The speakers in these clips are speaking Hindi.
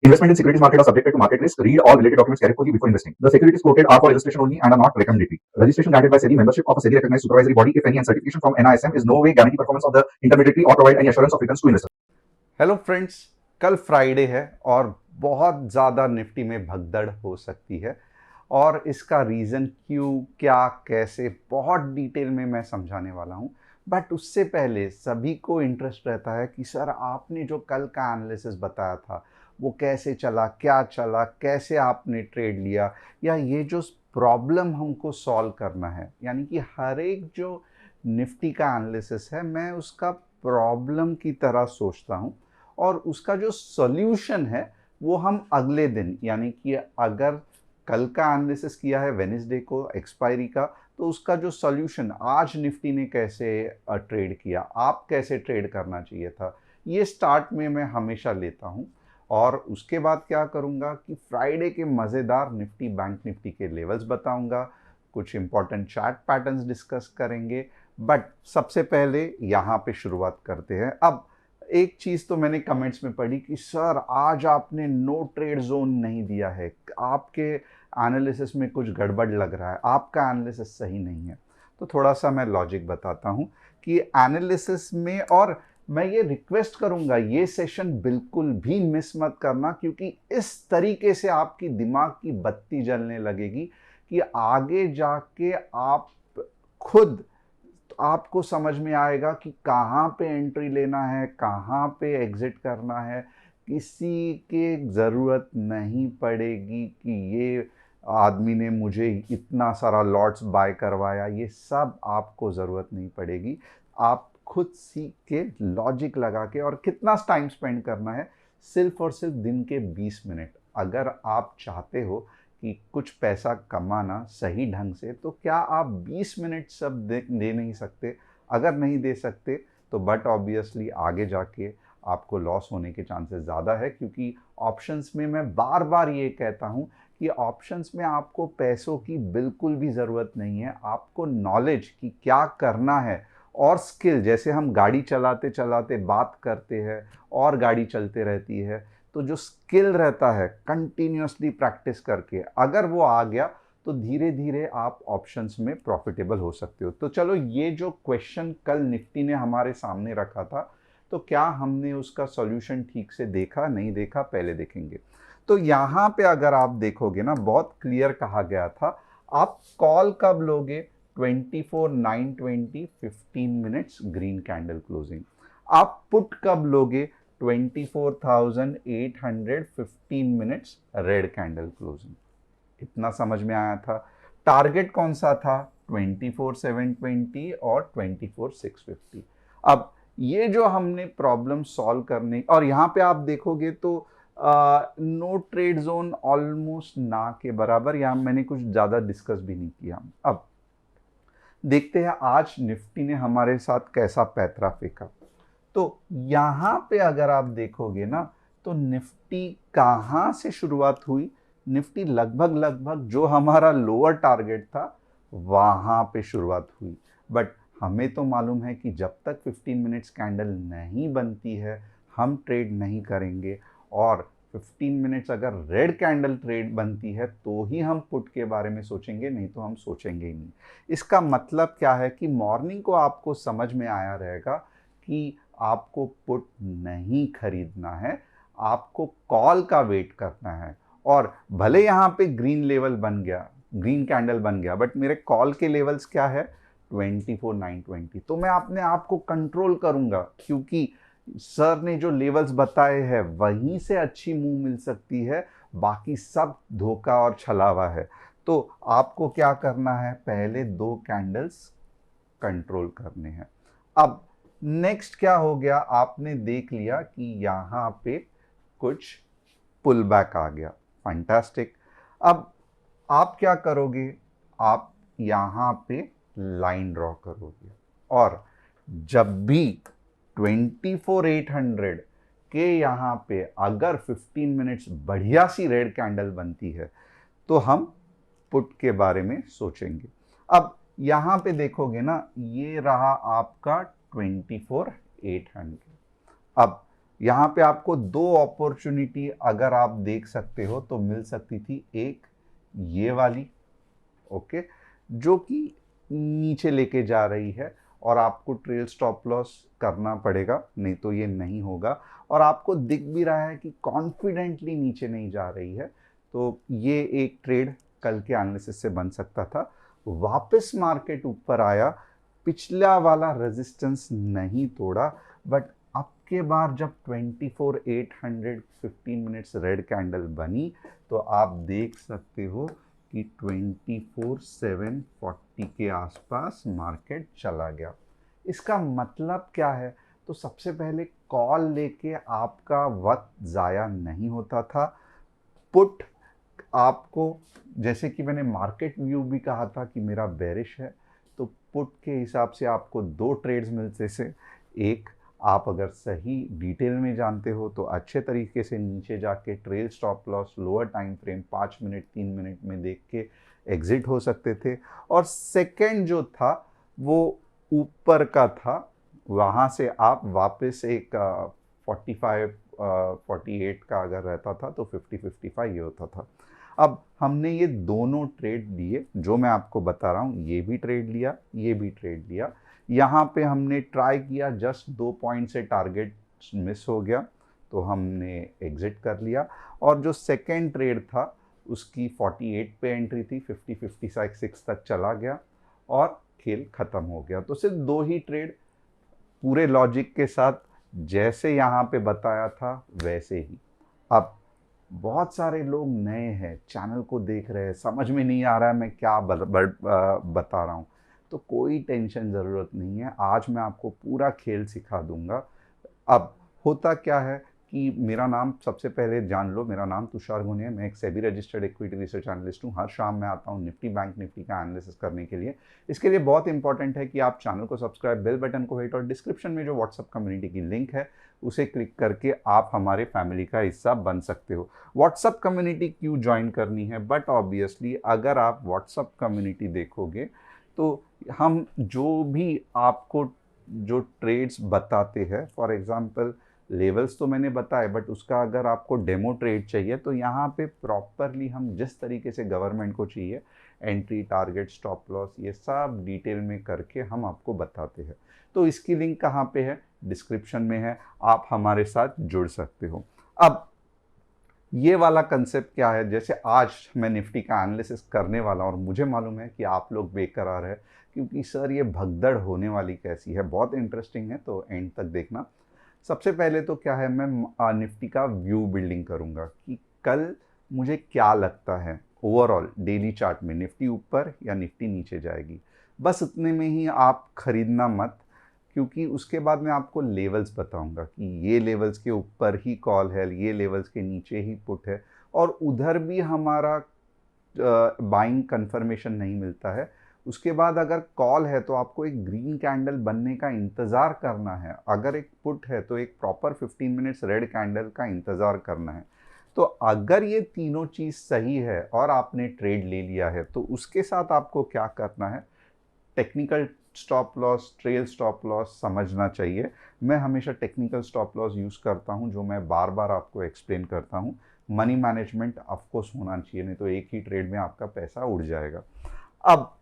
Investment in securities market are subjected to market risk. Read all related documents carefully before investing. The securities quoted are for illustration only and are not recommendatory. Registration granted by SEBI. Membership of a SEBI recognized supervisory body, if any, and certification from NISM is no way guarantee performance of the intermediary or provide any assurance of returns to investors. Hello friends, कल फ्राइडे है और बहुत ज़्यादा निफ्टी में भगदड़ हो सकती है और इसका रीज़न क्यों, क्या, कैसे, बहुत डिटेल में मैं समझाने वाला हूँ। बट उससे पहले सभी को इंटरेस्ट रहता है कि सर आपने जो कल का एनालिसिस बताया था वो कैसे चला, क्या चला, कैसे आपने ट्रेड लिया, या ये जो प्रॉब्लम हमको सॉल्व करना है, यानी कि हर एक जो निफ्टी का एनालिसिस है मैं उसका प्रॉब्लम की तरह सोचता हूँ और उसका जो सॉल्यूशन है वो हम अगले दिन, यानी कि अगर कल का एनालिसिस किया है वेडनेसडे को एक्सपायरी का, तो उसका जो सॉल्यूशन आज निफ्टी ने कैसे ट्रेड किया, आप कैसे ट्रेड करना चाहिए था, ये स्टार्ट में मैं हमेशा लेता हूँ। और उसके बाद क्या करूँगा कि फ्राइडे के मज़ेदार निफ्टी बैंक निफ्टी के लेवल्स बताऊँगा, कुछ इंपॉर्टेंट चार्ट पैटर्न्स डिस्कस करेंगे। बट सबसे पहले यहाँ पे शुरुआत करते हैं। अब एक चीज़ तो मैंने कमेंट्स में पढ़ी कि सर आज आपने नो ट्रेड जोन नहीं दिया है, आपके एनालिसिस में कुछ गड़बड़ लग रहा है, आपका एनालिसिस सही नहीं है। तो थोड़ा सा मैं लॉजिक बताता हूँ कि एनालिसिस में, और मैं ये रिक्वेस्ट करूँगा ये सेशन बिल्कुल भी मिस मत करना, क्योंकि इस तरीके से आपकी दिमाग की बत्ती जलने लगेगी कि आगे जाके आप खुद, आपको समझ में आएगा कि कहाँ पे एंट्री लेना है, कहाँ पे एग्जिट करना है। किसी के ज़रूरत नहीं पड़ेगी कि ये आदमी ने मुझे इतना सारा लॉट्स बाय करवाया, ये सब आपको ज़रूरत नहीं पड़ेगी। आप खुद सीख के लॉजिक लगा के, और कितना टाइम स्पेंड करना है, सिर्फ और सिर्फ दिन के 20 मिनट। अगर आप चाहते हो कि कुछ पैसा कमाना सही ढंग से, तो क्या आप 20 मिनट सब दे नहीं सकते? अगर नहीं दे सकते तो बट ऑब्वियसली आगे जाके आपको लॉस होने के चांसेस ज़्यादा है, क्योंकि ऑप्शंस में मैं बार बार ये कहता हूँ कि ऑप्शंस में आपको पैसों की बिल्कुल भी ज़रूरत नहीं है। आपको नॉलेज कि क्या करना है और स्किल, जैसे हम गाड़ी चलाते चलाते बात करते हैं और गाड़ी चलते रहती है, तो जो स्किल रहता है कंटिन्यूसली प्रैक्टिस करके, अगर वो आ गया तो धीरे धीरे आप ऑप्शंस में प्रॉफिटेबल हो सकते हो। तो चलो, ये जो क्वेश्चन कल निफ्टी ने हमारे सामने रखा था, तो क्या हमने उसका सॉल्यूशन ठीक से देखा, नहीं देखा, पहले देखेंगे। तो यहाँ पे अगर आप देखोगे ना, बहुत क्लियर कहा गया था, आप कॉल कब लोगे? 24,920 15 मिनट्स ग्रीन कैंडल क्लोजिंग। आप पुट कब लोगे? 24,800 15 मिनट्स रेड कैंडल क्लोजिंग। इतना समझ में आया था। टारगेट कौन सा था? 24,720 और 24,650। अब ये जो हमने प्रॉब्लम सॉल्व करने, और यहाँ पे आप देखोगे तो नो ट्रेड जोन ऑलमोस्ट ना के बराबर, यहाँ मैंने कुछ ज़्यादा डिस्कस भी नहीं किया। अब देखते हैं आज निफ्टी ने हमारे साथ कैसा पैतरा फेंका। तो यहाँ पे अगर आप देखोगे ना, तो निफ्टी कहाँ से शुरुआत हुई? निफ्टी लगभग लगभग जो हमारा लोअर टारगेट था वहाँ पे शुरुआत हुई। बट हमें तो मालूम है कि जब तक 15 मिनट्स कैंडल नहीं बनती है हम ट्रेड नहीं करेंगे, और 15 मिनट्स अगर रेड कैंडल ट्रेड बनती है तो ही हम पुट के बारे में सोचेंगे, नहीं तो हम सोचेंगे ही नहीं। इसका मतलब क्या है कि मॉर्निंग को आपको समझ में आया रहेगा कि आपको पुट नहीं खरीदना है, आपको कॉल का वेट करना है। और भले यहाँ पे ग्रीन लेवल बन गया, ग्रीन कैंडल बन गया, बट मेरे कॉल के लेवल्स क्या है? 24,920। तो मैं अपने आप को कंट्रोल करूंगा, क्योंकि सर ने जो लेवल्स बताए हैं वहीं से अच्छी मूव मिल सकती है, बाकी सब धोखा और छलावा है। तो आपको क्या करना है? पहले दो कैंडल्स कंट्रोल करने हैं। अब नेक्स्ट क्या हो गया? आपने देख लिया कि यहाँ पे कुछ पुल बैक आ गया, फैंटास्टिक। अब आप क्या करोगे? आप यहाँ पे लाइन ड्रॉ करोगे, और जब भी 24,800 के यहाँ पे अगर 15 मिनट्स बढ़िया सी रेड कैंडल बनती है तो हम पुट के बारे में सोचेंगे। अब यहाँ पे देखोगे ना, ये रहा आपका 24,800। अब यहाँ पे आपको दो अपॉर्चुनिटी अगर आप देख सकते हो तो मिल सकती थी। एक ये वाली, ओके, जो कि नीचे लेके जा रही है और आपको ट्रेल स्टॉप लॉस करना पड़ेगा, नहीं तो ये नहीं होगा। और आपको दिख भी रहा है कि कॉन्फिडेंटली नीचे नहीं जा रही है, तो ये एक ट्रेड कल के एनालिसिस से बन सकता था। वापस मार्केट ऊपर आया, पिछला वाला रेजिस्टेंस नहीं तोड़ा, बट अब के बार जब 24,800 15 मिनट्स रेड कैंडल बनी तो आप देख सकते हो कि 24,740 के आसपास मार्केट चला गया। इसका मतलब क्या है? तो सबसे पहले कॉल लेके आपका वक्त ज़ाया नहीं होता था। पुट आपको, जैसे कि मैंने मार्केट व्यू भी कहा था कि मेरा बेरिश है, तो पुट के हिसाब से आपको दो ट्रेड्स मिलते से, एक आप अगर सही डिटेल में जानते हो तो अच्छे तरीके से नीचे जाके trail stop loss lower time frame 5 minute 3 minute में देख के एग्जिट हो सकते थे, और सेकंड जो था वो ऊपर का था, वहाँ से आप वापस एक 45 48 का अगर रहता था तो 50-55 ये होता था। अब हमने ये दोनों ट्रेड लिए, जो मैं आपको बता रहा हूँ, ये भी ट्रेड लिया, ये भी ट्रेड लिया। यहाँ पे हमने ट्राई किया, जस्ट 2 पॉइंट से टारगेट मिस हो गया तो हमने एग्जिट कर लिया। और जो सेकेंड ट्रेड था उसकी 48 पे एंट्री थी, 50-56 तक चला गया और खेल ख़त्म हो गया। तो सिर्फ दो ही ट्रेड, पूरे लॉजिक के साथ, जैसे यहाँ पे बताया था वैसे ही। अब बहुत सारे लोग नए हैं, चैनल को देख रहे हैं, समझ में नहीं आ रहा है मैं क्या बता रहा हूँ, तो कोई टेंशन ज़रूरत नहीं है। आज मैं आपको पूरा खेल सिखा दूंगा। अब होता क्या है कि मेरा नाम सबसे पहले जान लो, मेरा नाम तुषार गुने है, मैं एक SEBI registered equity research analyst हूँ। हर शाम मैं आता हूँ निफ्टी बैंक निफ्टी का एनालिसिस करने के लिए। इसके लिए बहुत इंपॉर्टेंट है कि आप चैनल को सब्सक्राइब, बेल बटन को हिट, और डिस्क्रिप्शन में जो व्हाट्सअप कम्युनिटी की लिंक है उसे क्लिक करके आप हमारे फैमिली का हिस्सा बन सकते हो। व्हाट्सअप कम्युनिटी क्यों ज्वाइन करनी है? बट ऑब्वियसली अगर आप व्हाट्सअप कम्युनिटी देखोगे तो हम जो भी आपको जो ट्रेड्स बताते हैं, फॉर एग्जांपल लेवल्स तो मैंने बताए, बट उसका अगर आपको डेमो ट्रेड चाहिए तो यहाँ पे प्रॉपरली हम जिस तरीके से गवर्नमेंट को चाहिए, एंट्री, टारगेट, स्टॉप लॉस, ये सब डिटेल में करके हम आपको बताते हैं। तो इसकी लिंक कहाँ पे है? डिस्क्रिप्शन में है, आप हमारे साथ जुड़ सकते हो। अब ये वाला कंसेप्ट क्या है, जैसे आज मैं निफ्टी का एनालिसिस करने वाला हूँ और मुझे मालूम है कि आप लोग बेकरार है क्योंकि सर ये भगदड़ होने वाली कैसी है, बहुत इंटरेस्टिंग है, तो एंड तक देखना। सबसे पहले तो क्या है, मैं निफ्टी का व्यू बिल्डिंग करूँगा कि कल मुझे क्या लगता है ओवरऑल डेली चार्ट में, निफ्टी ऊपर या निफ्टी नीचे जाएगी। बस इतने में ही आप खरीदना मत, क्योंकि उसके बाद मैं आपको लेवल्स बताऊंगा कि ये लेवल्स के ऊपर ही कॉल है, ये लेवल्स के नीचे ही पुट है, और उधर भी हमारा बाइंग कंफर्मेशन नहीं मिलता है। उसके बाद अगर कॉल है तो आपको एक ग्रीन कैंडल बनने का इंतज़ार करना है, अगर एक पुट है तो एक प्रॉपर 15 मिनट्स रेड कैंडल का इंतज़ार करना है। तो अगर ये तीनों चीज़ सही है और आपने ट्रेड ले लिया है तो उसके साथ आपको क्या करना है, technical stop loss, trail stop loss समझना चाहिए। मैं हमेशा टेक्निकल स्टॉप लॉस यूज़ करता हूं, जो मैं बार बार आपको एक्सप्लेन करता हूं। मनी मैनेजमेंट ऑफकोर्स होना चाहिए, नहीं तो एक ही ट्रेड में आपका पैसा उड़ जाएगा। अब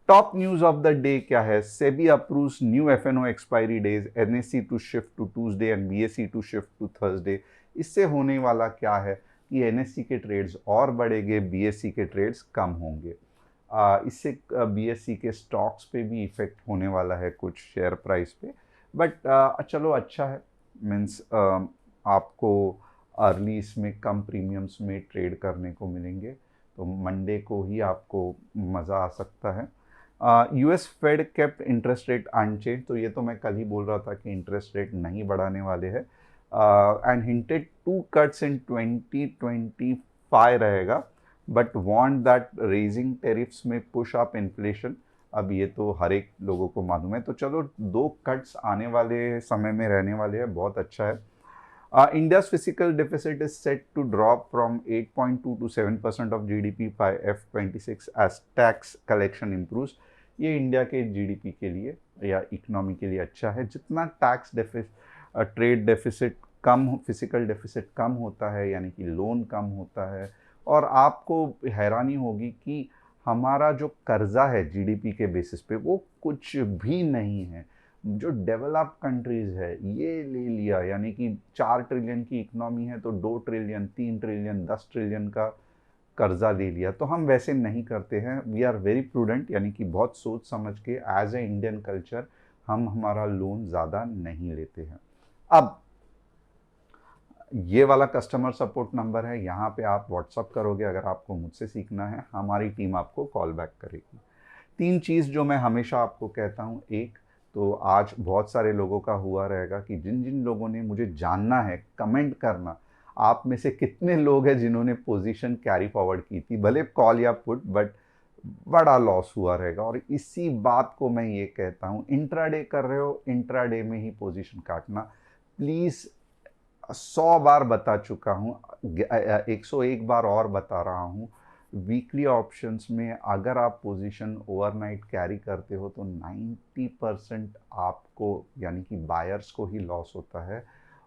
top news of the day क्या है? SEBI approves new FNO expiry days, NSC to shift to Tuesday and BSE to shift to Thursday. इससे होने वाला क्या है कि एनएससी के ट्रेड्स और बढ़ेंगे, बीएसई के ट्रेड्स कम होंगे। इससे बीएसई के स्टॉक्स पे भी इफेक्ट होने वाला है, कुछ शेयर प्राइस पे, बट चलो अच्छा है, मीन्स आपको अर्ली इसमें कम प्रीमियम्स में ट्रेड करने को मिलेंगे, तो मंडे को ही आपको मज़ा आ सकता है। US Fed kept interest rate unchange, तो ये तो मैं कल ही बोल रहा था कि इंटरेस्ट रेट नहीं बढ़ाने वाले हैं, एंड हिंटेड 2 कट्स इन 2025 रहेगा, but want that raising tariffs में पुश अप इन्फ्लेशन। अब ये तो हर एक लोगों को मालूम है, तो चलो 2 कट्स आने वाले समय में रहने वाले हैं, बहुत अच्छा है। India's fiscal deficit is set to drop from 8.2 to 7% of GDP by F26 as tax collection improves। ये इंडिया के जीडीपी के लिए या इकोनॉमी के लिए अच्छा है। जितना टैक्स डेफिसिट, ट्रेड डेफिसिट कम, फिजिकल डेफिसिट कम होता है, यानी कि लोन कम होता है। और आपको हैरानी होगी कि हमारा जो कर्जा है जीडीपी के बेसिस पे वो कुछ भी नहीं है। जो डेवलप्ड कंट्रीज़ है ये ले लिया, यानी कि 4 ट्रिलियन की इकोनॉमी है तो 2 ट्रिलियन, 3 ट्रिलियन, 10 ट्रिलियन का कर्जा ले लिया। तो हम वैसे नहीं करते हैं। वी आर वेरी प्रूडेंट, यानी कि बहुत सोच समझ के एज ए इंडियन कल्चर हम हमारा लोन ज़्यादा नहीं लेते हैं। अब ये वाला कस्टमर सपोर्ट नंबर है, यहाँ पे आप व्हाट्सअप करोगे अगर आपको मुझसे सीखना है, हमारी टीम आपको कॉल बैक करेगी। 3 चीज़ जो मैं हमेशा आपको कहता हूँ, एक तो आज बहुत सारे लोगों का हुआ रहेगा कि जिन जिन लोगों ने, मुझे जानना है, कमेंट करना, आप में से कितने लोग हैं जिन्होंने पोजीशन कैरी फॉरवर्ड की थी, भले कॉल या पुट, बट बड़ा लॉस हुआ रहेगा। और इसी बात को मैं ये कहता हूँ, इंट्राडे कर रहे हो, इंट्राडे में ही पोजीशन काटना। प्लीज़, 100 बार बता चुका हूँ, 101 बार और बता रहा हूँ, वीकली ऑप्शंस में अगर आप पोजीशन ओवरनाइट कैरी करते हो तो 90% आपको, यानी कि बायर्स को ही लॉस होता है।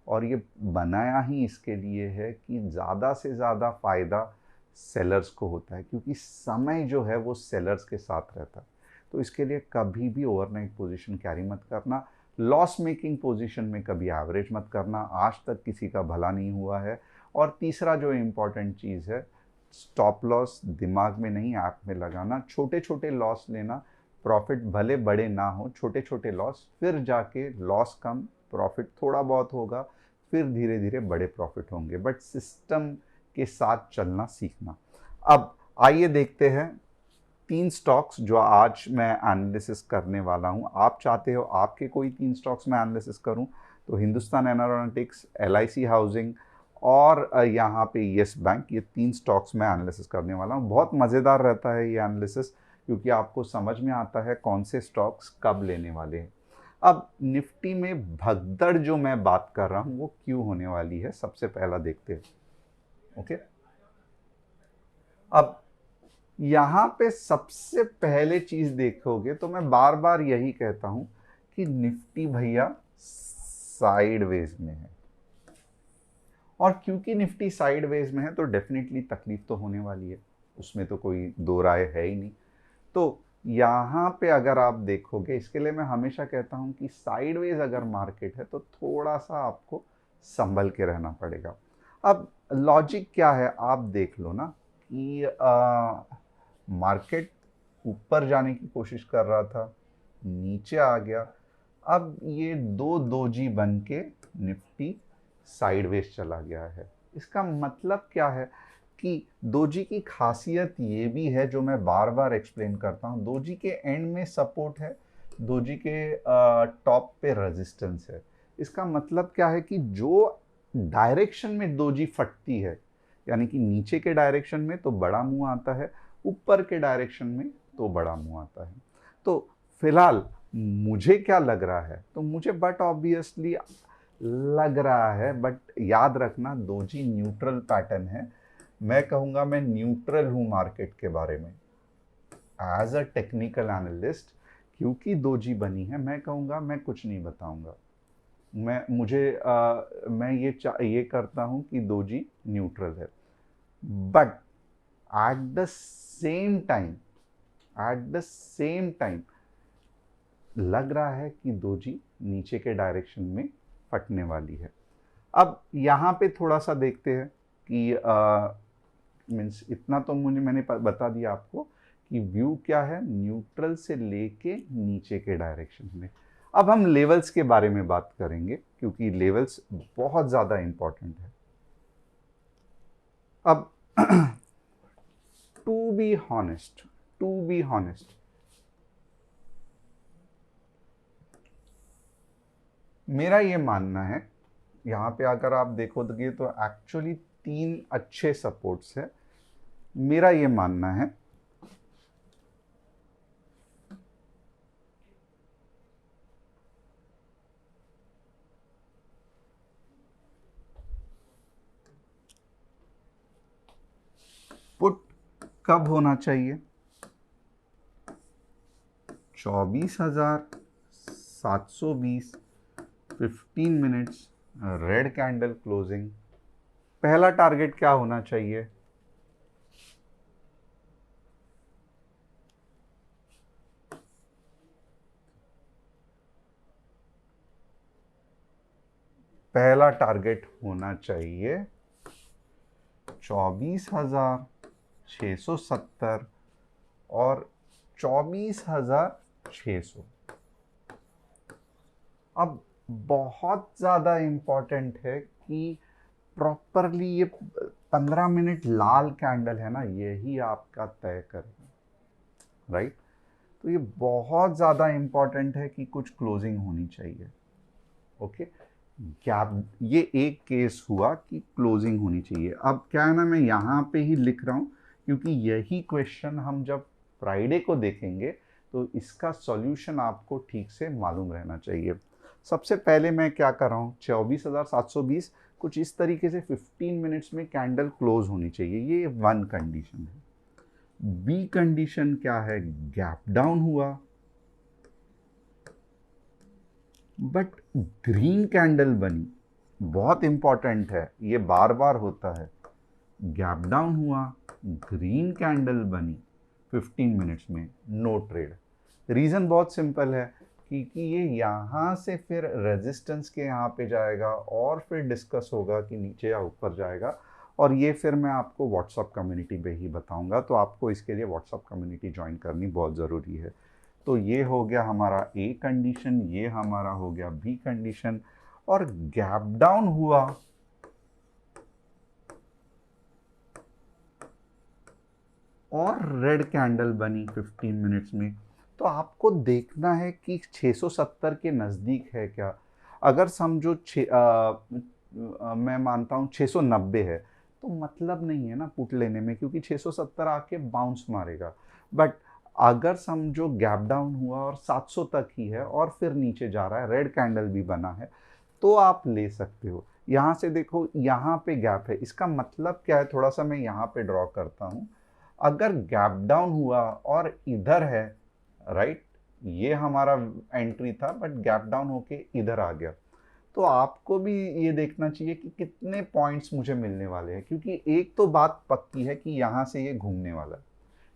और ये बनाया ही इसके लिए है कि ज़्यादा से ज़्यादा फ़ायदा सेलर्स को होता है, क्योंकि समय जो है वो सेलर्स के साथ रहता है। तो इसके लिए कभी भी ओवरनाइट पोजीशन कैरी मत करना। लॉस मेकिंग पोजीशन में कभी एवरेज मत करना, आज तक किसी का भला नहीं हुआ है। और तीसरा जो इम्पॉर्टेंट चीज़ है, स्टॉप लॉस दिमाग में नहीं, ऐप में लगाना। छोटे छोटे लॉस लेना, प्रॉफिट भले बड़े ना हो, छोटे छोटे लॉस, फिर जाके लॉस कम, प्रॉफिट थोड़ा बहुत होगा, फिर धीरे धीरे बड़े प्रॉफिट होंगे। बट सिस्टम के साथ चलना सीखना। अब आइए देखते हैं 3 स्टॉक्स जो आज मैं एनालिसिस करने वाला हूं। आप चाहते हो आपके कोई 3 स्टॉक्स मैं एनालिसिस करूं, तो हिंदुस्तान एरोनॉटिक्स, एलआईसी हाउसिंग और यहाँ पे यस बैंक, ये 3 स्टॉक्स मैं एनालिसिस करने वाला हूँ। बहुत मज़ेदार रहता है ये एनालिसिस, क्योंकि आपको समझ में आता है कौन से स्टॉक्स कब लेने वाले हैं। अब निफ्टी में भगदड़ जो मैं बात कर रहा हूँ वो क्यों होने वाली है, सबसे पहला देखते हैं। ओके, अब यहाँ पे सबसे पहले चीज देखोगे तो मैं बार बार यही कहता हूं कि निफ्टी भैया साइडवेज में है। और क्योंकि निफ्टी साइडवेज में है तो डेफिनेटली तकलीफ तो होने वाली है, उसमें तो कोई दो राय है ही नहीं। तो यहाँ पे अगर आप देखोगे, इसके लिए मैं हमेशा कहता हूँ कि साइडवेज अगर मार्केट है तो थोड़ा सा आपको संभल के रहना पड़ेगा। अब लॉजिक क्या है, आप देख लो ना कि मार्केट ऊपर जाने की कोशिश कर रहा था, नीचे आ गया। अब ये दो दोजी बन के निफ्टी साइडवेज चला गया है। इसका मतलब क्या है कि दोजी की खासियत ये भी है, जो मैं बार बार एक्सप्लेन करता हूँ, दोजी के एंड में सपोर्ट है, दोजी के टॉप पे रेजिस्टेंस है। इसका मतलब क्या है कि जो डायरेक्शन में दोजी फटती है, यानी कि नीचे के डायरेक्शन में तो बड़ा मुंह आता है, ऊपर के डायरेक्शन में तो बड़ा मुंह आता है। तो फिलहाल मुझे क्या लग रहा है, तो मुझे बट ऑब्वियसली लग रहा है, बट याद रखना दोजी न्यूट्रल पैटर्न है। मैं कहूँगा मैं न्यूट्रल हूँ मार्केट के बारे में एज अ टेक्निकल एनालिस्ट। क्योंकि दोजी बनी है, मैं कहूँगा मैं कुछ नहीं बताऊँगा। मैं ये करता हूँ कि दोजी न्यूट्रल है। But at the same time लग रहा है कि दोजी नीचे के डायरेक्शन में फटने वाली है। अब यहाँ पे थोड़ा सा देखते हैं कि मीन्स इतना तो मैंने बता दिया आपको कि व्यू क्या है, न्यूट्रल से लेके नीचे के डायरेक्शन में। अब हम लेवल्स के बारे में बात करेंगे, क्योंकि लेवल्स बहुत ज़्यादा इंपॉर्टेंट है। अब टू बी हॉनेस्ट, मेरा ये मानना है, यहाँ पे अगर आप देखोगे तो एक्चुअली 3 अच्छे सपोर्ट्स है। मेरा ये मानना है पुट कब होना चाहिए, 24,720 15 मिनट्स रेड कैंडल क्लोजिंग, पहला टारगेट क्या होना चाहिए? पहला टारगेट होना चाहिए 24,670 और 24,600। अब बहुत ज़्यादा इम्पॉर्टेंट है कि प्रॉपरली ये 15 मिनट लाल कैंडल है ना, यही आपका तय करेगा, राइट? तो ये बहुत ज़्यादा इम्पॉर्टेंट है कि कुछ क्लोजिंग होनी चाहिए। ओके, गैप, ये एक केस हुआ कि क्लोजिंग होनी चाहिए। अब क्या है ना, मैं यहाँ पे ही लिख रहा हूँ क्योंकि यही क्वेश्चन हम जब फ्राइडे को देखेंगे तो इसका सॉल्यूशन आपको ठीक से मालूम रहना चाहिए। सबसे पहले मैं क्या कर रहा हूँ, 24,720 कुछ इस तरीके से 15 मिनट्स में कैंडल क्लोज होनी चाहिए, ये वन कंडीशन है। बी कंडीशन क्या है, गैप डाउन हुआ बट ग्रीन कैंडल बनी, बहुत इंपॉर्टेंट है, ये बार बार होता है। गैप डाउन हुआ, ग्रीन कैंडल बनी 15 मिनट्स में, नो ट्रेड। रीज़न बहुत सिंपल है, क्योंकि ये यहाँ से फिर रेजिस्टेंस के यहाँ पे जाएगा और फिर डिस्कस होगा कि नीचे या ऊपर जाएगा, और ये फिर मैं आपको व्हाट्सअप कम्युनिटी पे ही बताऊंगा, तो आपको इसके लिए व्हाट्सअप कम्युनिटी ज्वाइन करनी बहुत ज़रूरी है। तो ये हो गया हमारा ए कंडीशन, ये हमारा हो गया बी कंडीशन। और गैप डाउन हुआ और रेड कैंडल बनी 15 मिनट्स में, तो आपको देखना है कि 670 के नज़दीक है क्या। अगर समझो मैं मानता हूँ 690 है, तो मतलब नहीं है ना पुट लेने में, क्योंकि 670 आके बाउंस मारेगा। बट अगर समझो गैप डाउन हुआ और 700 तक ही है और फिर नीचे जा रहा है, रेड कैंडल भी बना है, तो आप ले सकते हो। यहाँ से देखो, यहाँ पे गैप है, इसका मतलब क्या है, थोड़ा सा मैं यहाँ पे ड्रॉ करता हूँ। अगर गैप डाउन हुआ और इधर है, राइट, ये हमारा एंट्री था बट गैप डाउन होके इधर आ गया, तो आपको भी ये देखना चाहिए कि कितने पॉइंट्स मुझे मिलने वाले हैं, क्योंकि एक तो बात पक्की है कि यहाँ से ये घूमने वाला है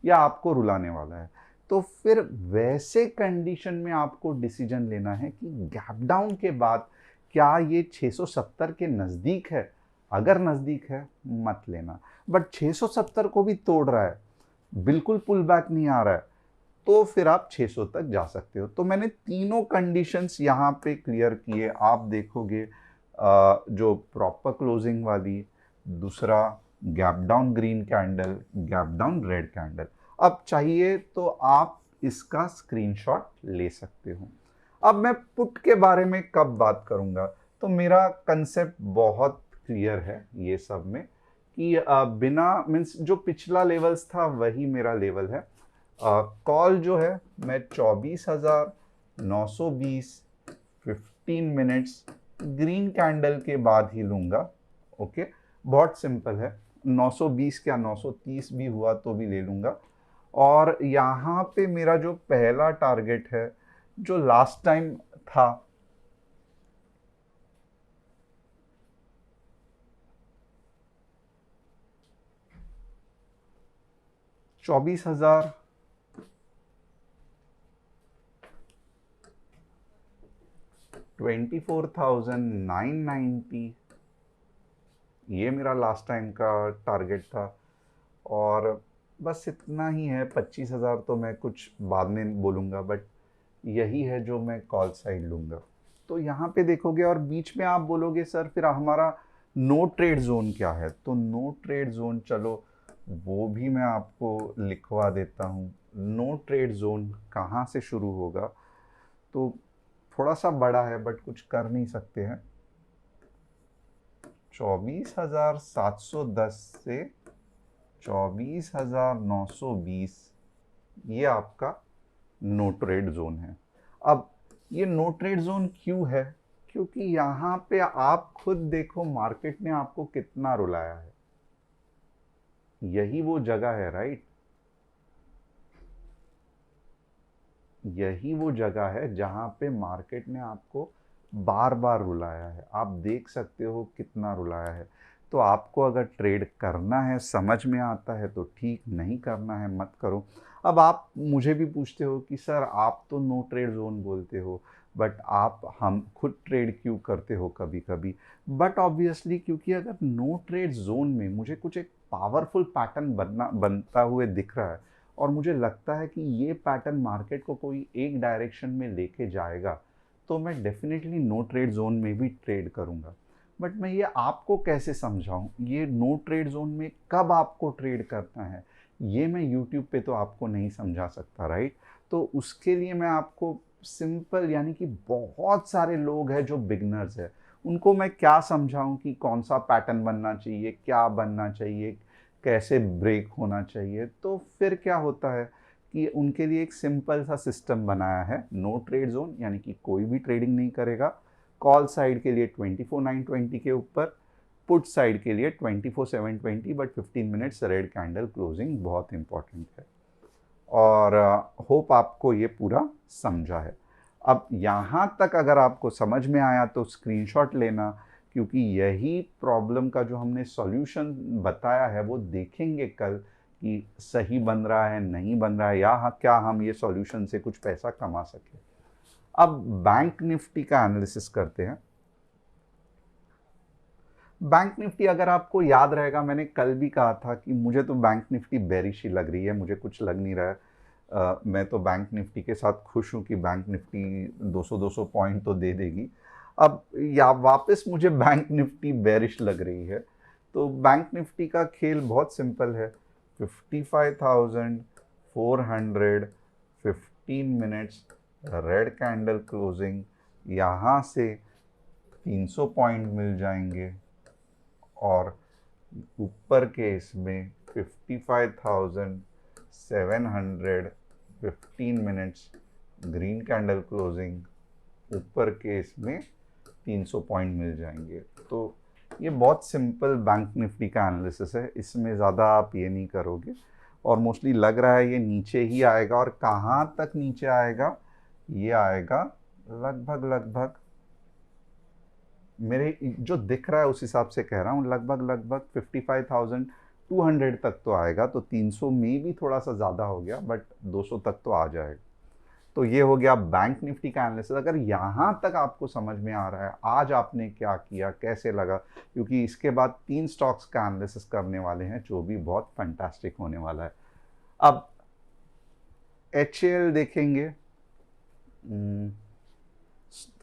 या आपको रुलाने वाला है। तो फिर वैसे कंडीशन में आपको डिसीजन लेना है कि गैप डाउन के बाद क्या ये 670 के नज़दीक है। अगर नज़दीक है मत लेना, बट 670 को भी तोड़ रहा है, बिल्कुल पुल बैक नहीं आ रहा है, तो फिर आप 600 तक जा सकते हो। तो मैंने तीनों कंडीशंस यहाँ पे क्लियर किए, आप देखोगे जो प्रॉपर क्लोजिंग वाली, दूसरा gap down green candle, gap down red candle. अब चाहिए तो आप इसका स्क्रीनशॉट ले सकते हो। अब मैं पुट के बारे में कब बात करूंगा, तो मेरा कंसेप्ट बहुत क्लियर है ये सब में, कि बिना मीन्स जो पिछला लेवल्स था वही मेरा लेवल है। कॉल जो है मैं 24,920 15 मिनट्स ग्रीन कैंडल के बाद ही लूंगा। ओके, बहुत सिंपल है, 920 क्या 930 भी हुआ तो भी ले लूंगा। और यहाँ पे मेरा जो पहला टारगेट है, जो लास्ट टाइम था, 24,000 24,990, ये मेरा लास्ट टाइम का टारगेट था। और बस इतना ही है, 25,000 तो मैं कुछ बाद में बोलूँगा, बट यही है जो मैं कॉल साइड लूँगा। तो यहाँ पे देखोगे, और बीच में आप बोलोगे सर फिर हमारा नो ट्रेड जोन क्या है, तो नो ट्रेड जोन चलो वो भी मैं आपको लिखवा देता हूँ। नो ट्रेड जोन कहाँ से शुरू होगा, तो थोड़ा सा बड़ा है बट कुछ कर नहीं सकते हैं। 24,710 से 24,920, ये आपका नो ट्रेड जोन है। अब ये नो ट्रेड जोन क्यों है, क्योंकि यहाँ पे आप खुद देखो मार्केट ने आपको कितना रुलाया है, यही वो जगह है, राइट, यही वो जगह है जहाँ पे मार्केट ने आपको बार बार रुलाया है, आप देख सकते हो कितना रुलाया है। तो आपको अगर ट्रेड करना है, समझ में आता है तो ठीक, नहीं करना है मत करो। अब आप मुझे भी पूछते हो कि सर आप तो नो ट्रेड जोन बोलते हो, बट आप हम खुद ट्रेड क्यों करते हो कभी कभी? बट ऑब्वियसली क्योंकि अगर नो ट्रेड जोन में मुझे कुछ एक पावरफुल पैटर्न बनता हुए दिख रहा है और मुझे लगता है कि ये पैटर्न मार्केट को कोई एक डायरेक्शन में लेके जाएगा, तो मैं डेफिनेटली नो ट्रेड जोन में भी ट्रेड करूँगा। बट मैं ये आपको कैसे समझाऊँ, ये नो ट्रेड जोन में कब आपको ट्रेड करना है, ये मैं यूट्यूब पे तो आपको नहीं समझा सकता, राइट? तो उसके लिए मैं आपको सिंपल, यानी कि बहुत सारे लोग हैं जो बिगनर्स है, उनको मैं क्या समझाऊं कि कौन सा पैटर्न बनना चाहिए, क्या बनना चाहिए, कैसे ब्रेक होना चाहिए। तो फिर क्या होता है कि उनके लिए एक सिंपल सा सिस्टम बनाया है, नो ट्रेड जोन यानी कि कोई भी ट्रेडिंग नहीं करेगा, कॉल साइड के लिए 24/9/20 के ऊपर, पुट साइड के लिए 24/7/20, but 15 minutes red candle closing बहुत इंपॉर्टेंट है। और होप आपको ये पूरा समझा है। अब यहाँ तक अगर आपको समझ में आया तो स्क्रीनशॉट लेना, क्योंकि यही प्रॉब्लम का जो हमने सॉल्यूशन बताया है वो देखेंगे कल कि सही बन रहा है, नहीं बन रहा है, या क्या हम ये सॉल्यूशन से कुछ पैसा कमा सके। अब बैंक निफ्टी का एनालिसिस करते हैं। बैंक निफ्टी, अगर आपको याद रहेगा, मैंने कल भी कहा था कि मुझे तो बैंक निफ्टी बेरिश ही लग रही है, मुझे कुछ लग नहीं रहा है। मैं तो बैंक निफ्टी के साथ खुश हूँ कि बैंक निफ्टी 200-200 पॉइंट तो दे देगी। अब या वापस मुझे बैंक निफ्टी बेरिश लग रही है। तो बैंक निफ्टी का खेल बहुत सिंपल है, 55,400, 15 मिनट्स रेड कैंडल क्लोजिंग, यहाँ से 300 पॉइंट मिल जाएंगे, और ऊपर के इसमें 55,700, 15 मिनट्स ग्रीन कैंडल क्लोजिंग, ऊपर के इसमें 300 पॉइंट मिल जाएंगे। तो ये बहुत सिंपल बैंक निफ्टी का एनालिसिस है, इसमें ज़्यादा आप ये नहीं करोगे। और मोस्टली लग रहा है ये नीचे ही आएगा, और कहाँ तक नीचे आएगा, ये आएगा लगभग मेरे जो दिख रहा है उस हिसाब से कह रहा हूँ, लगभग 55,200 तक तो आएगा। तो 300 में भी थोड़ा सा ज़्यादा हो गया, बट 200 तक तो आ जाएगा। तो ये हो गया बैंक निफ्टी का एनालिसिस। अगर यहाँ तक आपको समझ में आ रहा है, आज आपने क्या किया, कैसे लगा, क्योंकि इसके बाद 3 स्टॉक्स का एनालिसिस करने वाले हैं जो भी बहुत फैंटास्टिक होने वाला है। अब HAL देखेंगे।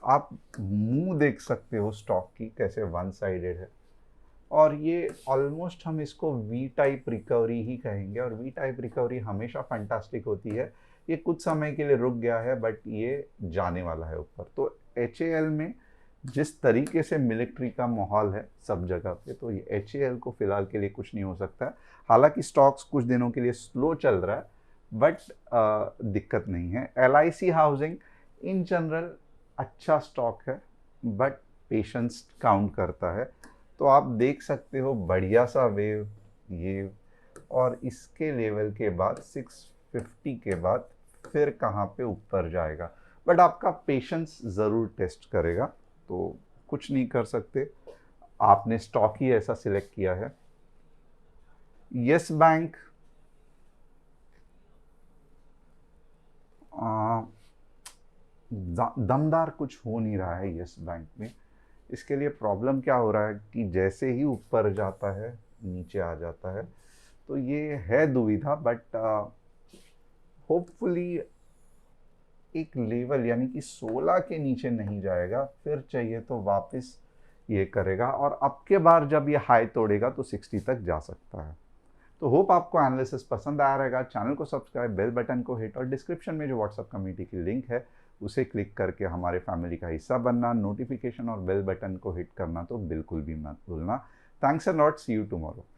आप मुंह देख सकते हो स्टॉक की कैसे वन साइडेड है, और ये ऑलमोस्ट हम इसको वी टाइप रिकवरी ही कहेंगे, और वी टाइप रिकवरी हमेशा फैंटास्टिक होती है। ये कुछ समय के लिए रुक गया है, बट ये जाने वाला है ऊपर। तो HAL में जिस तरीके से मिलिट्री का माहौल है सब जगह पे, तो ये HAL को फिलहाल के लिए कुछ नहीं हो सकता है। हालांकि स्टॉक्स कुछ दिनों के लिए स्लो चल रहा है, बट दिक्कत नहीं है। LIC हाउसिंग इन जनरल अच्छा स्टॉक है, बट पेशेंस काउंट करता है। तो आप देख सकते हो बढ़िया सा वेव ये, और इसके लेवल के बाद 650 के बाद फिर कहाँ पे ऊपर जाएगा, बट आपका पेशेंस ज़रूर टेस्ट करेगा। तो कुछ नहीं कर सकते, आपने स्टॉक ही ऐसा सिलेक्ट किया है। यस बैंक, दमदार कुछ हो नहीं रहा है यस बैंक में। इसके लिए प्रॉब्लम क्या हो रहा है कि जैसे ही ऊपर जाता है नीचे आ जाता है। तो ये है दुविधा, बट होपफुली एक लेवल यानी कि 16 के नीचे नहीं जाएगा, फिर चाहिए तो वापस ये करेगा, और अब के बार जब ये हाई तोड़ेगा तो 60 तक जा सकता है। तो होप आपको एनालिसिस पसंद आया रहेगा। चैनल को सब्सक्राइब, बेल बटन को हिट, और डिस्क्रिप्शन में जो व्हाट्सएप कम्युनिटी की लिंक है उसे क्लिक करके हमारे फैमिली का हिस्सा बनना, नोटिफिकेशन और बेल बटन को हिट करना तो बिल्कुल भी मत भूलना। Thanks a lot, see you tomorrow.